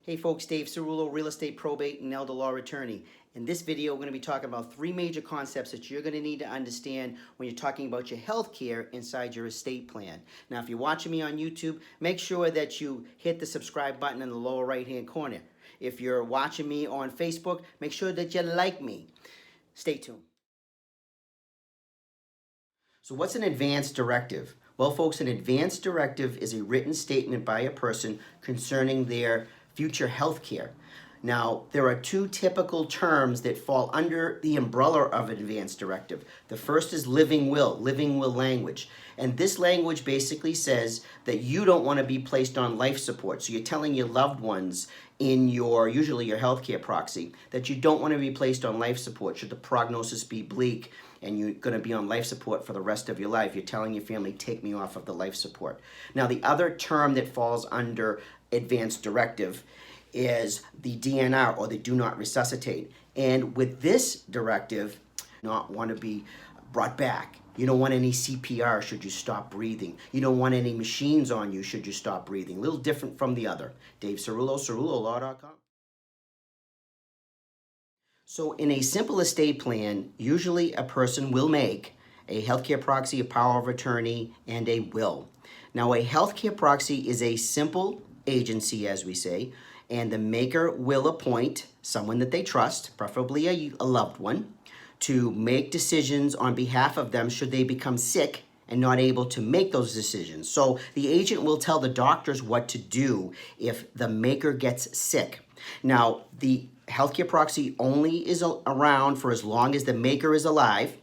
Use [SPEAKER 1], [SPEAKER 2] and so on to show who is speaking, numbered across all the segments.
[SPEAKER 1] Hey folks, Dave Ceruolo, real estate probate and elder law attorney. In this video, we're going to be talking about three major concepts that you're going to need to understand when you're talking about your health care inside your estate plan. Now, if you're watching me on YouTube, make sure that you hit the subscribe button in the lower right-hand corner. If you're watching me on Facebook, make sure that you like me. Stay tuned. So what's an advance directive? Well, folks, an advance directive is a written statement by a person concerning their future health care. Now, there are two typical terms that fall under the umbrella of an advance directive. The first is living will language. And this language basically says that you don't want to be placed on life support. So you're telling your loved ones in usually your health care proxy, that you don't want to be placed on life support should the prognosis be bleak and you're going to be on life support for the rest of your life. You're telling your family, take me off of the life support. Now, the other term that falls under advance directive is the DNR, or the do not resuscitate. And with this directive, not want to be brought back. You don't want any CPR should you stop breathing. You don't want any machines on you should you stop breathing. A little different from the other. Dave Ceruolo, CeruoloLaw.com. So in a simple estate plan, usually a person will make a healthcare proxy, a power of attorney, and a will. Now, a healthcare proxy is a simple agency, as we say, and the maker will appoint someone that they trust, preferably a loved one, to make decisions on behalf of them should they become sick and not able to make those decisions. So the agent will tell the doctors what to do if the maker gets sick. Now, the healthcare proxy only is around for as long as the maker is alive,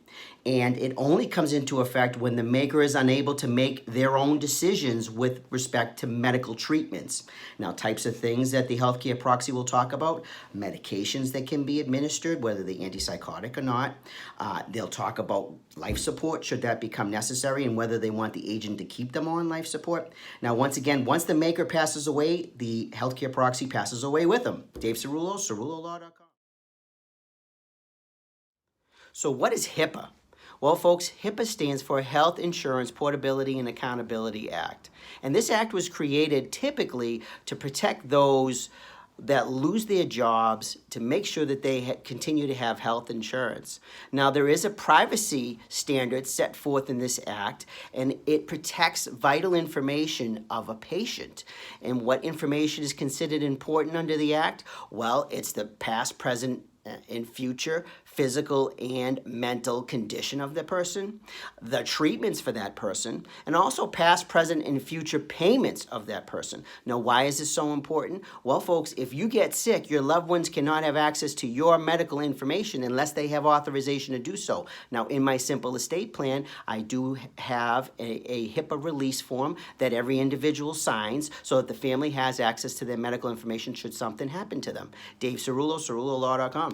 [SPEAKER 1] and it only comes into effect when the maker is unable to make their own decisions with respect to medical treatments. Now, types of things that the healthcare proxy will talk about: medications that can be administered, whether they're antipsychotic or not. They'll talk about life support, should that become necessary, and whether they want the agent to keep them on life support. Now, once again, once the maker passes away, the healthcare proxy passes away with them. Dave Ceruolo, CeruoloLaw.com. So what is HIPAA? Well, folks, HIPAA stands for Health Insurance Portability and Accountability Act. And this act was created typically to protect those that lose their jobs, to make sure that they continue to have health insurance. Now, there is a privacy standard set forth in this act, and it protects vital information of a patient. And what information is considered important under the act? Well, it's the past, present, and future physical and mental condition of the person, the treatments for that person, and also past, present, and future payments of that person. Now, why is this so important? Well, folks, if you get sick, your loved ones cannot have access to your medical information unless they have authorization to do so. Now, in my simple estate plan, I do have a HIPAA release form that every individual signs so that the family has access to their medical information should something happen to them. Dave Ceruolo, CeruoloLaw.com.